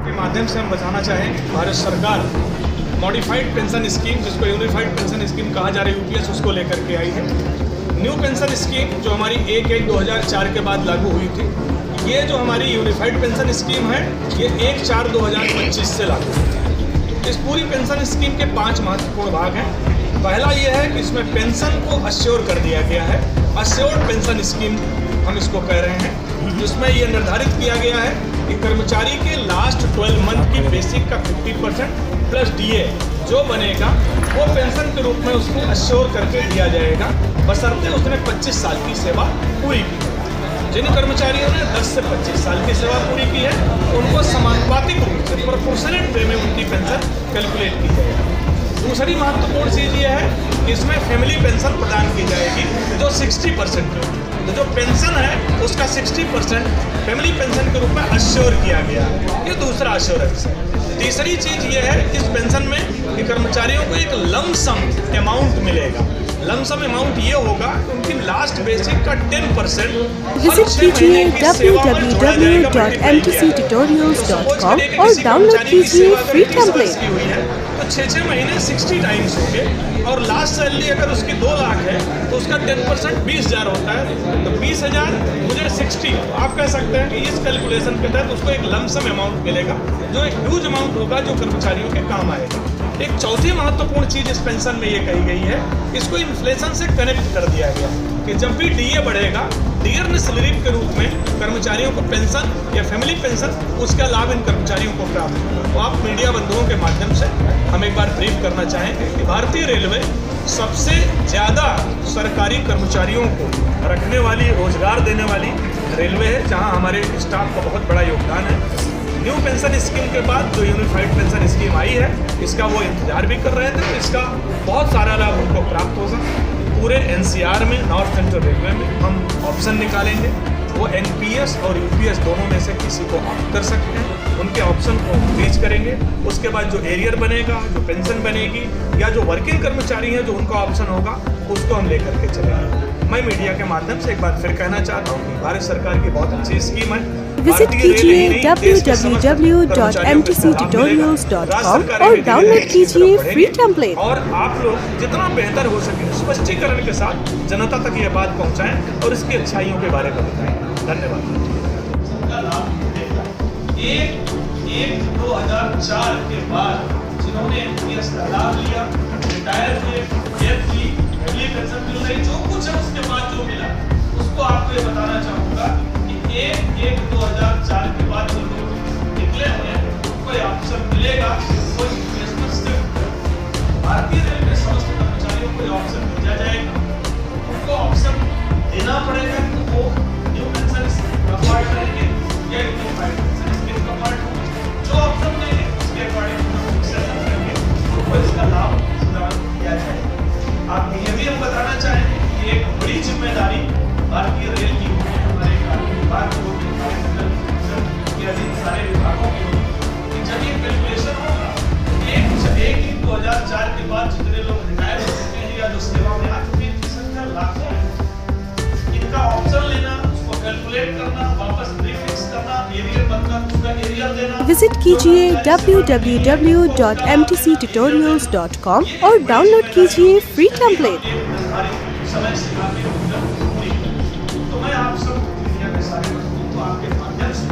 के माध्यम से हम बताना चाहें, भारत सरकार मॉडिफाइड पेंशन स्कीम, जिसको यूनिफाइड पेंशन स्कीम कहा जा रहा है, यूपीएस, उसको लेकर के आई है। न्यू पेंशन स्कीम जो हमारी 1/1/2004 के बाद लागू हुई थी, ये जो हमारी यूनिफाइड पेंशन स्कीम है, ये 1/4/2025 से लागू हुई है। इस पूरी पेंशन स्कीम के 5 महत्वपूर्ण भाग हैं। पहला ये है कि इसमें पेंशन को अश्योर कर दिया गया है। अश्योर्ड पेंशन स्कीम हम इसको कह रहे हैं, जिसमें ये निर्धारित किया गया है कि कर्मचारी के लास्ट 12 मंथ की बेसिक का 50% प्लस डीए जो बनेगा वो पेंशन के रूप में उसको अश्योर करके दिया जाएगा, बशर्ते उसने 25 साल की सेवा पूरी की। जिन कर्मचारियों ने 10 से 25 साल की सेवा पूरी की है, उनको समानुपातिक रूप से प्रोपोर्शनल वे में उनकी पेंशन कैलकुलेट की जाएगी। दूसरी महत्वपूर्ण चीज़ ये है कि इसमें फैमिली पेंशन प्रदान की जाएगी जो 60% है। तो जो पेंशन है उसका 60% फैमिली पेंशन के रूप में अश्योर किया गया है। ये दूसरा अश्योरेंस है। तीसरी चीज़ ये है इस पेंशन में कि कर्मचारियों को एक लमसम अमाउंट मिलेगा। लमसम अमाउंट ये होगा कि उनकी लास्ट बेसिक का 10% विजिट कीजिए www.mtctutorials.com और डाउनलोड कीजिए फ्री टेम्पलेट। तो 6 महीने 60 टाइम्स होंगे और लास्ट सैलरी अगर उसकी 2 लाख है तो उसका 10% 20,000 होता है। तो 20,000 मुझे 60, आप कह सकते हैं कि इस कैलकुलेशन के तहत उसको एक लमसम अमाउंट मिलेगा जो एक ह्यूज अमाउंट होगा जो कर्मचारियों के काम आएगा। एक चौथी महत्वपूर्ण चीज़ इस पेंशन में ये कही गई है, इसको इन्फ्लेशन से कनेक्ट कर दिया गया कि जब भी डीए बढ़ेगा, डियरनेस रिलीफ के रूप में कर्मचारियों को पेंशन या फैमिली पेंशन उसका लाभ इन कर्मचारियों को प्राप्त होगा। तो आप मीडिया बंधुओं के माध्यम से हम एक बार ब्रीफ करना चाहेंगे कि भारतीय रेलवे सबसे ज़्यादा सरकारी कर्मचारियों को रखने वाली, रोजगार देने वाली रेलवे है, जहाँ हमारे स्टाफ का बहुत बड़ा योगदान है। न्यू पेंशन स्कीम के बाद जो यूनिफाइड पेंशन स्कीम आई है, इसका वो इंतजार भी कर रहे थे, तो इसका बहुत सारा लाभ उनको प्राप्त होगा। पूरे एनसीआर में, नॉर्थ सेंट्रल रेलवे में हम ऑप्शन निकालेंगे, वो एनपीएस और यूपीएस दोनों में से किसी को ऑप्ट कर सकते हैं। उनके ऑप्शन को रीच करेंगे, उसके बाद जो एरियर बनेगा, जो पेंशन बनेगी या जो वर्किंग कर्मचारी हैं जो उनका ऑप्शन होगा, उसको हम लेकर के चलेंगे। मैं मीडिया के माध्यम से एक बार फिर कहना चाहता हूँ कि भारत सरकार की बहुत अच्छी स्कीम है। विजिट कीजिए www.mtctutorials.com और डाउनलोड कीजिए फ्री टेम्पलेट। और आप लोग जितना बेहतर हो सके स्पष्टीकरण के साथ जनता तक ये बात पहुंचाएं और इसकी अच्छाइयों के बारे में बताएं। धन्यवाद। 1/1/2004 के बाद जिन्होंने एनपीएस का लाभ लिया, रिटायर हुए, डेथ हुई, फैमिली पेंशन मिल रही, जो कुछ है उसके बाद जो मिला, उसको आपको ये बताना चाहूँगा कि 1/1/2004 के बाद जो लोग निकले हुए हैं उनको ऑप्शन मिलेगा, वो यूपीएस में शिफ्ट। भारतीय रेलवे समस्त कर्मचारियों को ऑप्शन दिया जाएगा। उनको ऑप्शन देना पड़ेगा कि वो न्यू पेंशन स्कीम का पार्ट रहेंगे या यूनिफाइड पेंशन स्कीम का पार्ट होगा। जो ऑप्शन देंगे उसके अकॉर्डिंग सेलेक्ट करेंगे, उनको इसका लाभ दिया जाएगा। आप ये भी हम बताना चाहेंगे कि एक बड़ी जिम्मेदारी भारतीय रेल की होगी, हमारे विभाग की होगी, के अधीन सारे विभागों की होगी कि जब ये कैलकुलेशन होगा 1/1/2004 के बाद जितने लोग रिटायर हो चुके हैं या जो सेवा में आ चुके हैं, इनकी संख्या लाखों है। इनका ऑप्शन लेना, उसको कैलकुलेट करना, वापस रिफिक्स करना, एरियर बनना, उसका एरियर देना। विजिट कीजिए www.mtctutorials.com और डाउनलोड कीजिए फ्री टेम्पलेट। समय सीमा के अंदर पूरी करें। तो मैं आप सब मीडिया के सारे बंधुओं को आपके माध्यम से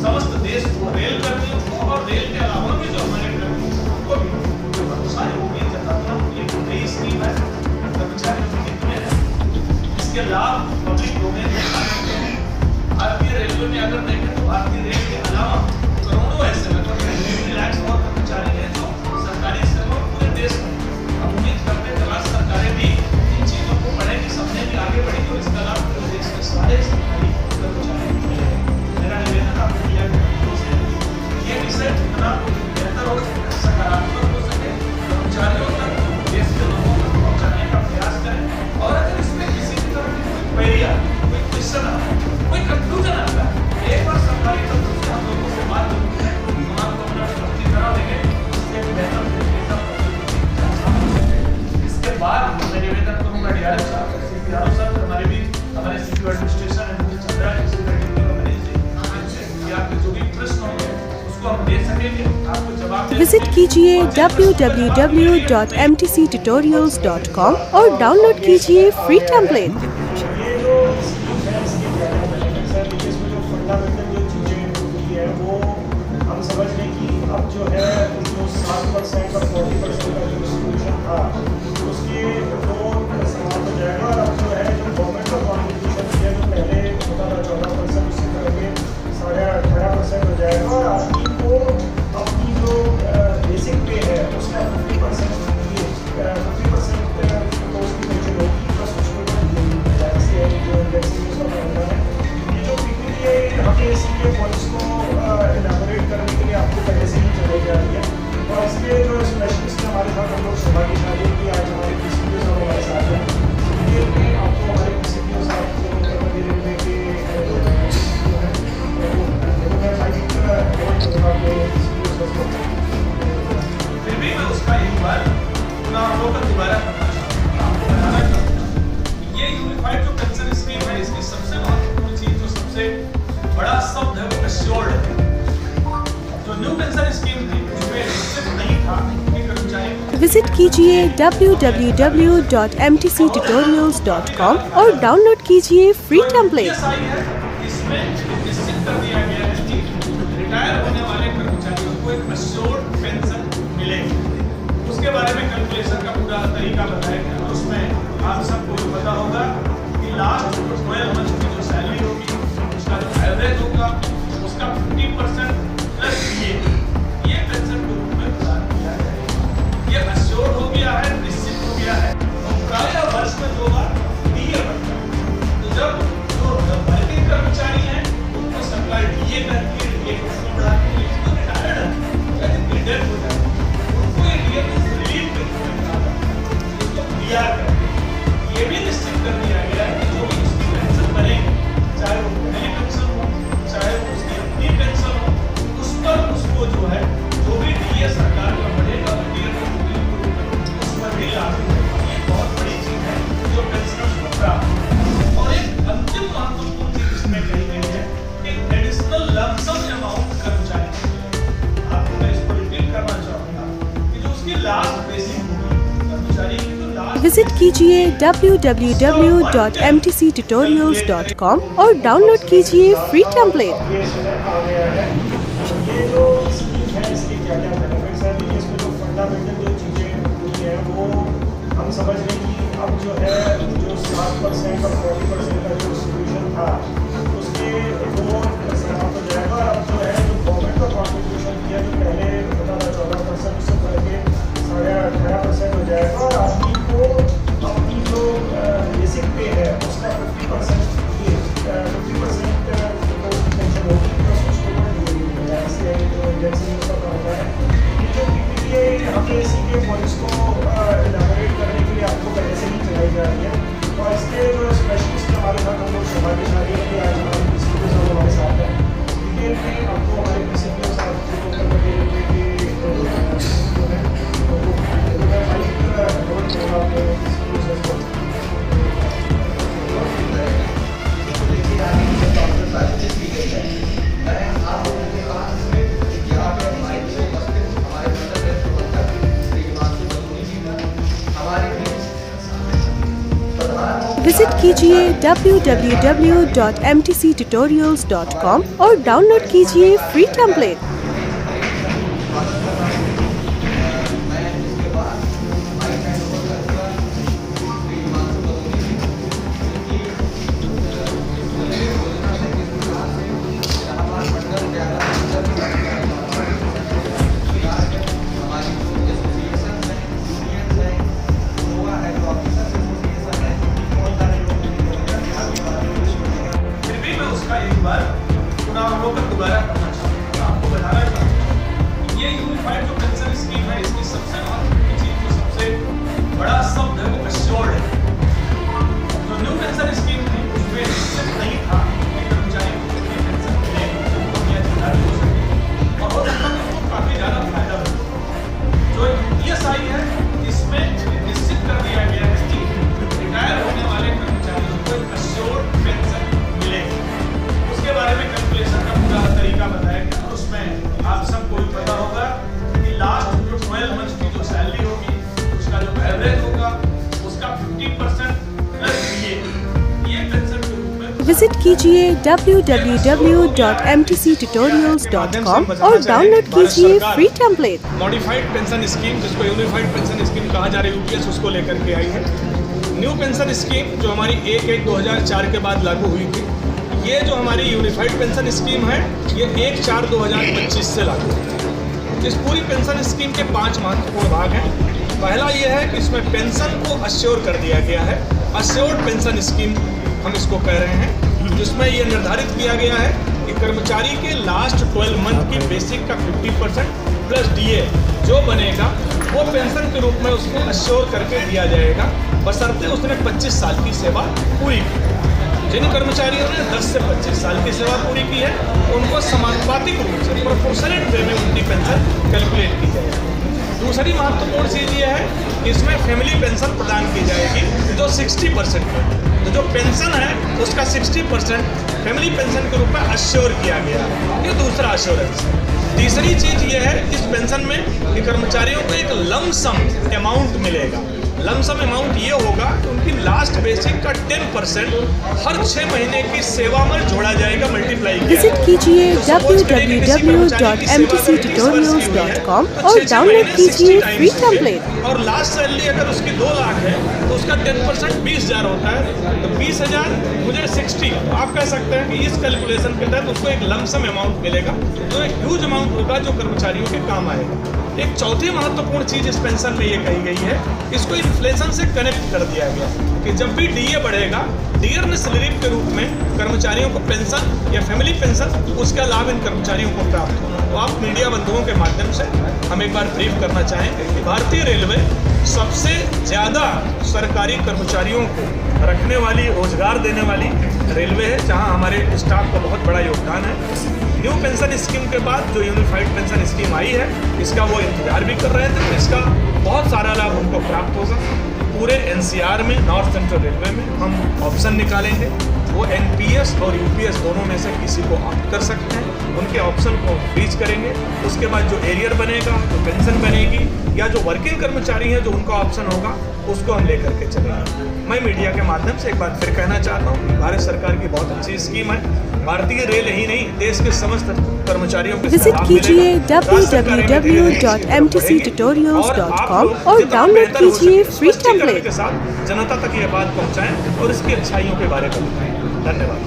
समस्त देश को, रेल कर्मियों को और रेल के अलावा भी जो हमारे कर्मी उनको भी जो भरोसा है वो भी जताता हूँ। ये नई स्कीम है, कर्मचारियों के हित में है, इसके लाभ पब्लिक डोमेन में भारतीय रेलवे में अगर देखें तो भारतीय रेल के अलावा करोड़ों ऐसे लगभग 3 लाख और कर्मचारी हैं जो सरकारी सेवा पूरे देश में। हम उम्मीद करते हैं राज्य सरकारें भी इन चीज़ों को पढ़ेंगी, समझेंगी, आगे बढ़ेंगी और इसका लाभ पूरे देश के सारे सरकारी कर्मचारियों को मिलेगा। मेरा निवेदन आपको मीडिया के माध्यम से ये दे सकेंगे, आपको जवाब दे विजिट कीजिए www.mtctutorials.com और डाउनलोड कीजिए फ्री टेम्पलेट। ये जो स्कीम है इसके क्या क्या बेनिफिट्स हैं, देखिए इसमें जो फंडामेंटल जो चीज़ें होती है वो हम समझ लें कि अब जो है जो 7% और 40% का जो डिस्ट्रीब्यूशन था उसके वो समाप्त हो जाएगा और अब जो है जो गवर्नमेंट का कॉन्ट्रीब्यूशन है जो पहले होता था 14% उससे करके 18.5% हो जाएगा और आदमी को अपनी जो बेसिक पे है उसका 50% तो उसकी पेंशन होगी प्लस उसको जैसे जो इंडेक्सिंग उसका बनता है। ये जो पीपीटी है हमें इसके पॉइंट्स को इलाबोरेट करने के लिए आपको पहले से ही चलाई जा रही है और इसके जो स्पेशलिस्ट हैं हमारे साथ हम लोग सहभागी कि आज हमारे पीसीपीओ साहब हमारे साथ हैं, डिटेल में आपको हमारे पीसीपीओ साहब को रेलवे के फिर भी मैं उसका एक बार पुनः दोबारा करना चाहूँगा। आपको बताना चाहूँगा ये यूनिफाइड जो पेंशन स्कीम है इसकी सबसे महत्वपूर्ण चीज जो सबसे बड़ा शब्द है वो एश्योर्ड है। जो न्यू पेंशन स्कीम थी उसमें निश्चित नहीं था कि कर्मचारी विजिट कीजिए www.mtctutorials.com और डाउनलोड कीजिए फ्री टेम्पलेट। PSI है इसमें निश्चित कर दिया गया है कि रिटायर होने वाले कर्मचारियों को एक एश्योर्ड पेंशन मिलेगी। उसके बारे में कैलकुलेशन का पूरा तरीका बताया गया और उसमें आप सबको पता होगा कि लास्ट 12 मंथ की जो सैलरी होगी उसका जो एवरेज होगा उसका 50% प्लस ये पेंशन के रूप में प्रदान किया जाएगा। ये एश्योर्ड हो गया है, निश्चित हो गया है और प्रायः वर्ष में 2 बार DA बनता है। तो जब जो वर्किंग कर्मचारी हैं उनको सप्लाई DA करके DA को बढ़ा के जो रिटायर्ड है डेथ हो जाए उनको ये DA में रिलीफ मिलता है, इसको क्लियर करके ये भी निश्चित कर दिया गया है कि जो भी उसकी पेंशन बनेगी चाहे वो पहली पेंशन हो चाहे वो उसकी अपनी पेंशन हो उस पर उसको जो है जो भी DA सरकार का बढ़ेगा वो DA को उस पर भी लागू होगा। ये बहुत बड़ी चीज है जो पेंशनर्स को प्राप्त है। और एक अंतिम महत्वपूर्ण चीज इसमें कही गई है कि एडिशनल लमसम अमाउंट कर्मचारी को मिलेगा। आपको मैं इसको रिपीट करना चाहूंगा कि जो उसकी लास्ट बेसिक होगी कर्मचारी की जो लास्ट विजिट कीजिए www.mtctutorials.com और डाउनलोड कीजिए फ्री टेम्पलेट। ये आ गया है। ये जो स्कीम है इसके क्या क्या बेनिफिट्स हैं, देखिए इसमें जो फंडामेंटल जो चीज़ें होती हैं वो हम समझ लें कि अब जो है जो 7% और 40% का जो डिस्ट्रीब्यूशन था उसके वो समाप्त हो जाएगा और अब जो है जो गवर्नमेंट का कॉन्ट्रीब्यूशन किया जो पहले होता था 14% उससे करके 18.5% हो जाएगा और आदमी को अपनी जो बेसिक पे है उसका 50% तो उसकी पेंशन होगी प्लस उसको जैसे जो इंडेक्सिंग उसका होता है। ये जो पीपीटी है हमें इसी के पॉइंट्स को इलाबोरेट करने के लिए आपको पहले से ही चलाई जा रही है और इसके जो स्पेशलिस्ट हमारे साथ हम लोग सहभागी कि आज हमारे पीसीपीओ साहब हमारे साथ हैं, डिटेल में आपको हमारे पीसीपीओ साहब को विजिट कीजिए www.mtctutorials.com और डाउनलोड कीजिए फ्री टेम्पलेट। फिर भी मैं उसका एक बार पुनः दोबारा करना चाहूँगा। आपको बताना चाहूँगा ये यूनिफाइड जो पेंशन विजिट कीजिए www.mtctutorials.com और डाउनलोड कीजिए free template. Modified pension scheme, जिसको यूनिफाइड पेंशन स्कीम कहा जा रहा है, यूपीएस उसको लेकर के आई है। न्यू पेंशन स्कीम जो हमारी 1/1/2004 के बाद लागू हुई थी, ये जो हमारी यूनिफाइड पेंशन स्कीम है ये 1/4/2025 से लागू है। इस पूरी पेंशन स्कीम के 5 महत्वपूर्ण भाग हैं। पहला ये है कि इसमें पेंशन को अश्योर कर दिया गया है। अश्योर्ड पेंशन स्कीम हम इसको कह रहे हैं, जिसमें ये निर्धारित किया गया है कि कर्मचारी के लास्ट 12 मंथ की बेसिक का 50% प्लस डीए जो बनेगा वो पेंशन के रूप में उसको अश्योर करके दिया जाएगा, बशर्ते उसने 25 साल की सेवा पूरी की। जिन कर्मचारियों ने 10 से 25 साल की सेवा पूरी की है उनको समानुपातिक रूप से प्रोपोर्शनेट वे में उनकी पेंशन कैलकुलेट की जाएगी। दूसरी महत्वपूर्ण चीज़ ये है कि इसमें फैमिली पेंशन प्रदान की जाएगी जो 60% है। तो जो पेंशन है उसका 60% फैमिली पेंशन के रूप में अश्योर किया गया है। ये दूसरा अश्योरेंस है। तीसरी चीज़ ये है इस पेंशन में कि कर्मचारियों को एक लमसम अमाउंट मिलेगा। लमसम अमाउंट ये होगा कि उनकी लास्ट बेसिक का 10% हर 6 महीने की सेवा में जोड़ा जाएगा, मल्टीप्लाई किया विजिट कीजिए www.mtctutorials.com और डाउनलोड कीजिए फ्री टेम्पलेट। और लास्ट सैलरी अगर उसकी 2 लाख है तो उसका 10% 20,000 होता है। तो 20,000 मुझे 60, आप कह सकते हैं कि इस कैलकुलेशन के तहत उसको एक लमसम अमाउंट मिलेगा, जो एक ह्यूज अमाउंट होगा जो कर्मचारियों के काम आएगा। एक चौथी महत्वपूर्ण चीज़ इस पेंशन में ये कही गई है, इसको इन्फ्लेशन से कनेक्ट कर दिया गया कि जब भी डीए बढ़ेगा, डियरनेस रिलीफ के रूप में कर्मचारियों को पेंशन या फैमिली पेंशन उसका लाभ इन कर्मचारियों को प्राप्त होगा। तो आप मीडिया बंधुओं के माध्यम से हम एक बार ब्रीफ करना चाहेंगे कि भारतीय रेलवे सबसे ज़्यादा सरकारी कर्मचारियों को रखने वाली, रोजगार देने वाली रेलवे है, जहां हमारे स्टाफ का बहुत बड़ा योगदान है। न्यू पेंशन स्कीम के बाद जो यूनिफाइड पेंशन स्कीम आई है, इसका वो इंतजार भी कर रहे थे, इसका बहुत सारा लाभ उनको प्राप्त होगा। पूरे एनसीआर में, नॉर्थ सेंट्रल रेलवे में हम ऑप्शन निकालेंगे, वो एनपीएस और यूपीएस दोनों में से किसी को ऑप्ट कर सकते हैं। उनके ऑप्शन को रीच करेंगे, उसके बाद जो एरियर बनेगा, जो पेंशन बनेगी, या जो वर्किंग कर्मचारी हैं जो उनका ऑप्शन होगा उसको हम लेकर के चलेंगे। मैं मीडिया के माध्यम से एक बार फिर कहना चाहता हूँ, भारत सरकार की बहुत अच्छी स्कीम है। भारतीय रेल ही नहीं, देश के समस्त कर्मचारियों के विजिट कीजिए www.mtctutorials.com और डाउनलोड कीजिए फ्री टेम्पलेट के साथ जनता तक ये बात पहुँचाएं और इसकी अच्छाइयों के बारे में बताएं। धन्यवाद।